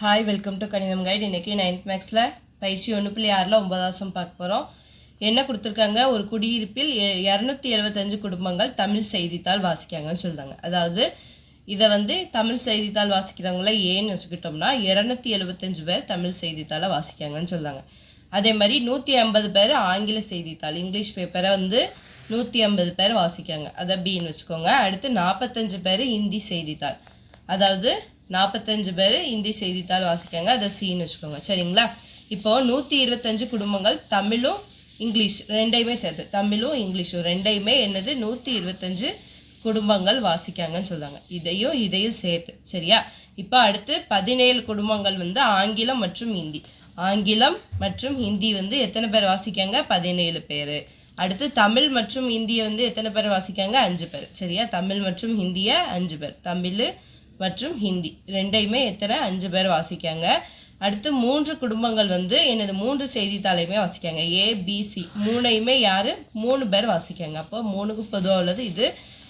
Hi, welcome to கணிதம் guide. இன்றைக்கி 9th மேக்ஸில் பயிற்சி 1.6ல் 9வது பார்க்க போகிறோம். என்ன கொடுத்துருக்காங்க, ஒரு குடியிருப்பில் 275 குடும்பங்கள் தமிழ் செய்தித்தாள் வாசிக்காங்கன்னு சொல்லுறாங்க. அதாவது இதை தமிழ் செய்தித்தாள் வாசிக்கிறவங்கள ஏன்னு வச்சுக்கிட்டோம்னா 275 பேர் தமிழ் செய்தித்தாளை வாசிக்காங்கன்னு சொல்லுறாங்க. அதே மாதிரி 150 பேர் ஆங்கில செய்தித்தாள் இங்கிலீஷ் பேப்பரை 150 பேர் வாசிக்காங்க, அதை பின்னு வச்சுக்கோங்க. அடுத்து 45 பேர் இந்தி செய்தித்தாள், அதாவது 45 பேர் இந்தி செய்தித்தாள் வாசிக்காங்க, அதை சின்னு வச்சுக்கோங்க. சரிங்களா? இப்போது 125 குடும்பங்கள் தமிழும் இங்கிலீஷ் ரெண்டையுமே சேர்த்து, தமிழும் இங்கிலீஷும் ரெண்டையுமே என்னது 125 குடும்பங்கள் வாசிக்காங்கன்னு சொல்லுவாங்க. இதையும் சேர்த்து. சரியா? இப்போ அடுத்து 17 குடும்பங்கள் ஆங்கிலம் மற்றும் ஹிந்தி. ஆங்கிலம் மற்றும் ஹிந்தி எத்தனை பேர் வாசிக்காங்க? 17 பேர். அடுத்து தமிழ் மற்றும் ஹிந்தியை எத்தனை பேர் வாசிக்காங்க? 5 பேர். சரியா? தமிழ் மற்றும் ஹிந்தியை 5 பேர். தமிழ் மற்றும் ஹிந்தி ரெண்டையுமே எத்தனை? 5 பேர் வாசிக்காங்க. அடுத்து 3 குடும்பங்கள் என்னது 3 செய்தித்தாளையுமே வாசிக்காங்க. ஏபிசி மூணையுமே யார்? 3 பேர் வாசிக்காங்க. அப்போ 3க்கு பொதுவாக உள்ளது இது.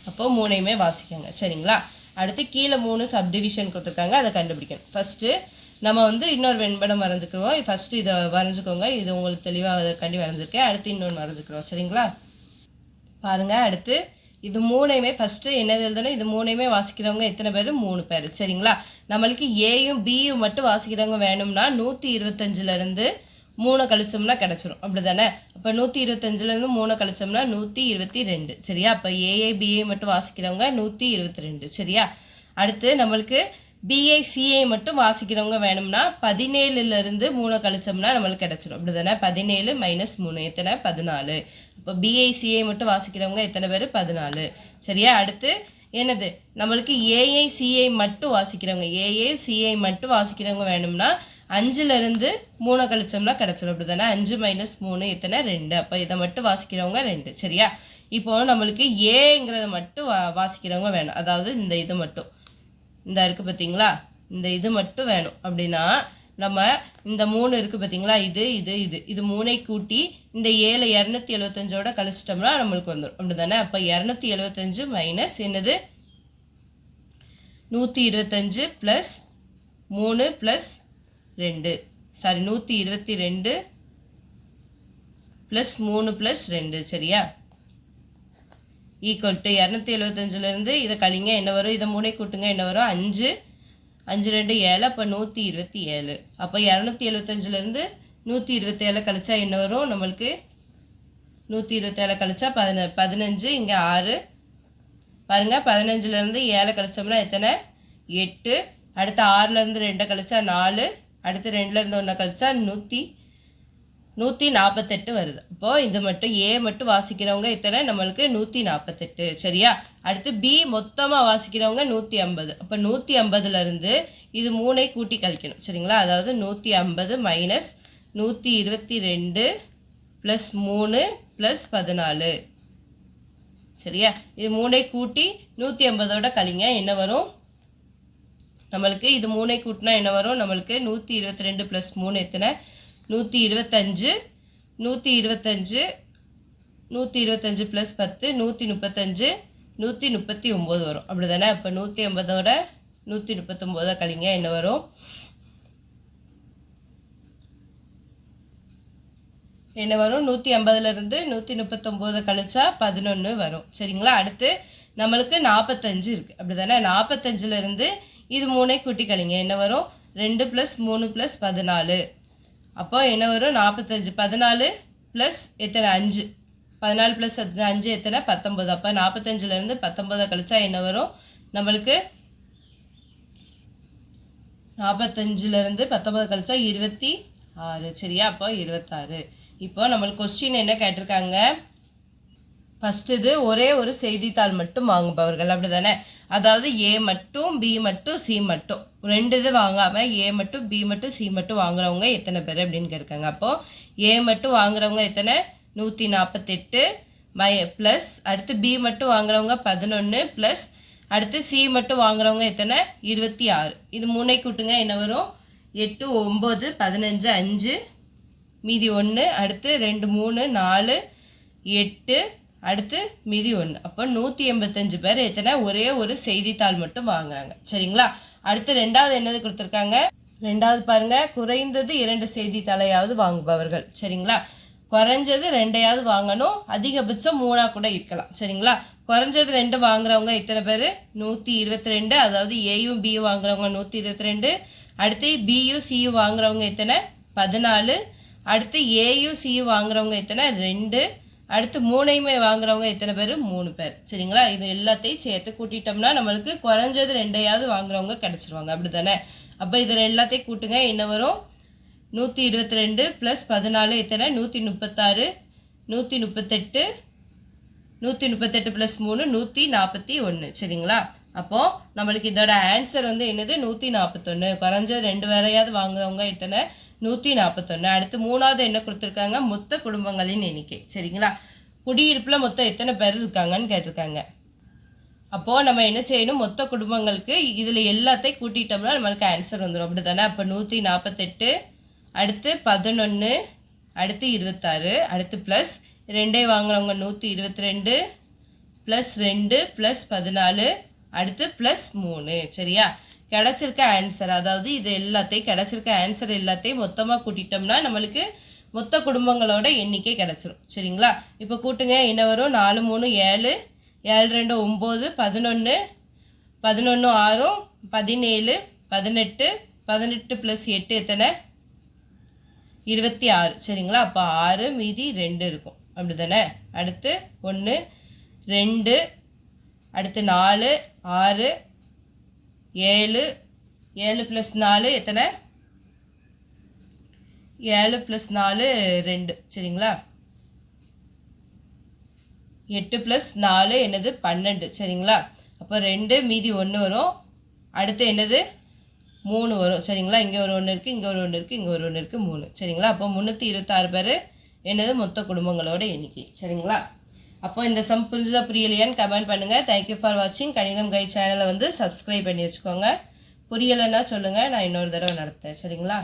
அப்போது 3ஐயுமே வாசிக்காங்க. சரிங்களா? அடுத்து கீழே 3 சப்டிவிஷன் கொடுத்துருக்காங்க, அதை கண்டுபிடிக்கணும். ஃபஸ்ட்டு நம்ம இன்னொரு வெண்படம் வரைஞ்சிக்கிறோம். ஃபஸ்ட்டு இதை வரைஞ்சிக்கோங்க, இது உங்களுக்கு தெளிவாக அதை கண்டி வரைஞ்சிருக்கேன். அடுத்து இன்னொன்று வரைஞ்சிக்கிறோம். சரிங்களா? பாருங்கள், அடுத்து இது 3ஐயுமே ஃபஸ்ட்டு என்னது எழுதணும்? இது 3ஐயுமே வாசிக்கிறவங்க எத்தனை பேர்? 3 பேர். சரிங்களா? நம்மளுக்கு ஏயும் பியும் மட்டும் வாசிக்கிறவங்க வேணும்னா 125லேருந்து 3 கழிச்சோம்னா கிடச்சிரும், அப்படி தானே? அப்போ 125லேருந்து 3 கழிச்சோம்னா 122. சரியா? அப்போ ஏஐ பிஐ மட்டும் வாசிக்கிறவங்க 122. சரியா? அடுத்து நம்மளுக்கு பிஐ சிஐ மட்டும் வாசிக்கிறவங்க வேணும்னா 17லேருந்து 3 கழிச்சோம்னா நம்மளுக்கு கிடச்சிரும், அப்படி தானே? 17 - 3 எத்தனை? 14. இப்போ பிஐ சிஐ மட்டும் வாசிக்கிறவங்க எத்தனை பேர்? 14. சரியா? அடுத்து என்னது நம்மளுக்கு ஏஐ சிஐ மட்டும் வாசிக்கிறவங்க, ஏஐ சிஐ மட்டும் வாசிக்கிறவங்க வேணும்னா 5லேருந்து 3 கழிச்சோம்னா கிடச்சிரும், அப்படி தானே? 5 - 3 எத்தனை? 2. அப்போ இதை மட்டும் வாசிக்கிறவங்க 2. சரியா? இப்போ நம்மளுக்கு ஏங்கிறத மட்டும் வாசிக்கிறவங்க வேணும், அதாவது இந்த இது மட்டும் இந்த இருக்குது பார்த்தீங்களா, இந்த இது மட்டும் வேணும். அப்படின்னா நம்ம இந்த 3 இருக்குது பார்த்தீங்களா, இது இது இது இது 3ஐ கூட்டி இந்த 7 275ஓட கழிச்சிட்டோம்னா நம்மளுக்கு வந்துடும், அப்படி தானே? அப்போ 275 மைனஸ் என்னது 125 + 3 + 2, சாரி 122 + 3 + 2. சரியா? ஈக்குவல் டு 275லேருந்து இதை கழிங்க, என்ன வரும்? இதை 3ஐ கூட்டுங்க, என்ன வரும்? 5 5 2 7, அப்போ 127. அப்போ 275லேருந்து 127 கழிச்சா என்ன வரும் நம்மளுக்கு? 127 கழிச்சா 15, இங்கே 6. பாருங்கள், 15லேருந்து 7 கழிச்சோம்னா எத்தனை? 8. அடுத்து 6லேருந்து 2 கழிச்சா 4. அடுத்து 2லேருந்து 1 கழிச்சா 148 வருது. அப்போது இது மட்டும் ஏ மட்டும் வாசிக்கிறவங்க எத்தனை? நம்மளுக்கு 148. சரியா? அடுத்து பி மொத்தமாக வாசிக்கிறவங்க 150. அப்போ 150லேருந்து இது 3ஐ கூட்டி கழிக்கணும். சரிங்களா? அதாவது 150 - 122 + 3 + 14. சரியா? இது 3ஐ கூட்டி 150ஓட கழிங்க, என்ன வரும் நம்மளுக்கு? இது 3ஐ கூட்டினா என்ன வரும் நம்மளுக்கு? 122 + 3 எத்தனை? 125. 125 125 + 10 135 139 வரும், அப்படி தானே? அப்போ 150ஓட 139 கழிங்க, என்ன வரும்? என்ன வரும்? 150லேருந்து 139 கழிச்சா 11 வரும். சரிங்களா? அடுத்து நம்மளுக்கு 45 இருக்குது, அப்படி தானே? 45லேருந்து இது 3ஐ கூட்டி கழிங்க, என்ன வரும்? 2 + 3 + 14. அப்போ என்ன வரும்? 45. 14 + எத்தனை? 5. 14 + 5 எத்தனை? 19. அப்போ 45லேருந்து 19 கழிச்சா என்ன வரும் நம்மளுக்கு? 45லேருந்து 19 கழிச்சா 26. சரியா? அப்போ 26. இப்போ நம்மளுக்கு கொஸ்டின் என்ன கேட்டிருக்காங்க? ஃபஸ்ட்டு இது ஒரே ஒரு செய்தித்தாள் மட்டும் வாங்குபவர்கள், அப்படி தானே? அதாவது ஏ மட்டும் பி மட்டும் சி மட்டும் 2 இது வாங்காமல் ஏ மட்டும் பி மட்டும் சி மட்டும் வாங்குறவங்க எத்தனை பேர் அப்படின்னு கேட்குறாங்க. அப்போது ஏ மட்டும் வாங்குறவங்க எத்தனை? 148 ப்ளஸ் அடுத்து பி மட்டும் வாங்குறவங்க 11 ப்ளஸ் அடுத்து சி மட்டும் வாங்குறவங்க எத்தனை? 26. இது 3ஐ கூட்டுங்க, என்ன வரும்? 8 9 15 5 மீதி 1. அடுத்து 2 3 4 8 அடுத்து மீதி 1. அப்போ 185 பேர் எத்தனை? ஒரே ஒரு செய்தித்தாள் மட்டும் வாங்குறாங்க. சரிங்களா? அடுத்து ரெண்டாவது என்னது கொடுத்துருக்காங்க? ரெண்டாவது பாருங்க, குறைந்தது 2 செய்தித்தாளையாவது வாங்குபவர்கள். சரிங்களா? குறைஞ்சது 2ஐயாவது வாங்கணும், அதிகபட்சம் 3 கூட இருக்கலாம். சரிங்களா? குறைஞ்சது 2 வாங்குறவங்க எத்தனை பேர்? 122. அதாவது ஏயும் பியும் வாங்குறவங்க 122. அடுத்து பியும் சியும் வாங்குறவங்க எத்தனை? 14. அடுத்து ஏயும் சியும் வாங்குறவங்க எத்தனை? 2. அடுத்து 3ஐயுமே வாங்குறவங்க எத்தனை பேர்? 3 பேர். சரிங்களா? இது எல்லாத்தையும் சேர்த்து கூட்டிட்டோம்னா நம்மளுக்கு குறைஞ்சது 2ஐயாவது வாங்குறவங்க கிடச்சிருவாங்க. அப்படி தானே? அப்போ இதில் எல்லாத்தையும் கூட்டுங்க. என்ன வரும்? 122 + 14 எத்தனை? 136. 138. 138 + 3 141. சரிங்களா? அப்போது நம்மளுக்கு இதோட ஆன்சர் வந்து என்னது? 141. குறைஞ்சது 2 வேறையாவது வாங்குறவங்க எத்தனை? 141. அடுத்து 3வது என்ன கொடுத்துருக்காங்க? மொத்த குடும்பங்களின் எண்ணிக்கை. சரிங்களா? குடியிருப்பில் மொத்தம் எத்தனை பேர் இருக்காங்கன்னு கேட்டிருக்காங்க. அப்போது நம்ம என்ன செய்யணும்? மொத்த குடும்பங்களுக்கு இதில் எல்லாத்தையும் கூட்டிட்டோம்னா நம்மளுக்கு ஆன்சர் வந்துடும். அப்படி தானே? அப்போ 148. அடுத்து 11. அடுத்து 26. அடுத்து ப்ளஸ் 2 வாங்குறவங்க 122 + 2 + 14. அடுத்து +3. சரியா? கிடச்சிருக்க ஆன்சர், அதாவது இது எல்லாத்தையும் கிடச்சிருக்க ஆன்சர் எல்லாத்தையும் மொத்தமாக கூட்டிட்டோம்னா நம்மளுக்கு மொத்த குடும்பங்களோட எண்ணிக்கை கிடச்சிரும். சரிங்களா? இப்போ கூட்டுங்க. என்ன வரும்? 4 3 7. 7 2 9. 11. 11 6 17. 18. 18 + 8 எத்தனை? 26. சரிங்களா? அப்போ 6 மீதி 2 இருக்கும். அப்படி தானே? அடுத்து 1 2. அடுத்து 4 6 7. 7 + 4 எத்தனை? 7 + 4 2. சரிங்களா? 8 + 4 என்னது? 12. சரிங்களா? அப்போ 2 மீதி 1 வரும். அடுத்து என்னது? 3 வரும். சரிங்களா? இங்கே ஒரு 1 இருக்குது, இங்கே ஒரு 1 இருக்குது, இங்கே ஒரு 1 இருக்குது, 3. சரிங்களா? அப்போ 326 பேர் என்னது? மொத்த குடும்பங்களோட எண்ணிக்கை. சரிங்களா? அப்போ இந்த சம் புரிஞ்சுதா புரியலையான்னு கமெண்ட் பண்ணுங்கள். தேங்க்யூ ஃபார் வாட்சிங். கணிதம் கைட் சேனலை வந்து சப்ஸ்கிரைப் பண்ணி வச்சுக்கோங்க. புரியலைன்னா சொல்லுங்கள், நான் இன்னொரு தடவை நடத்தேன். சரிங்களா?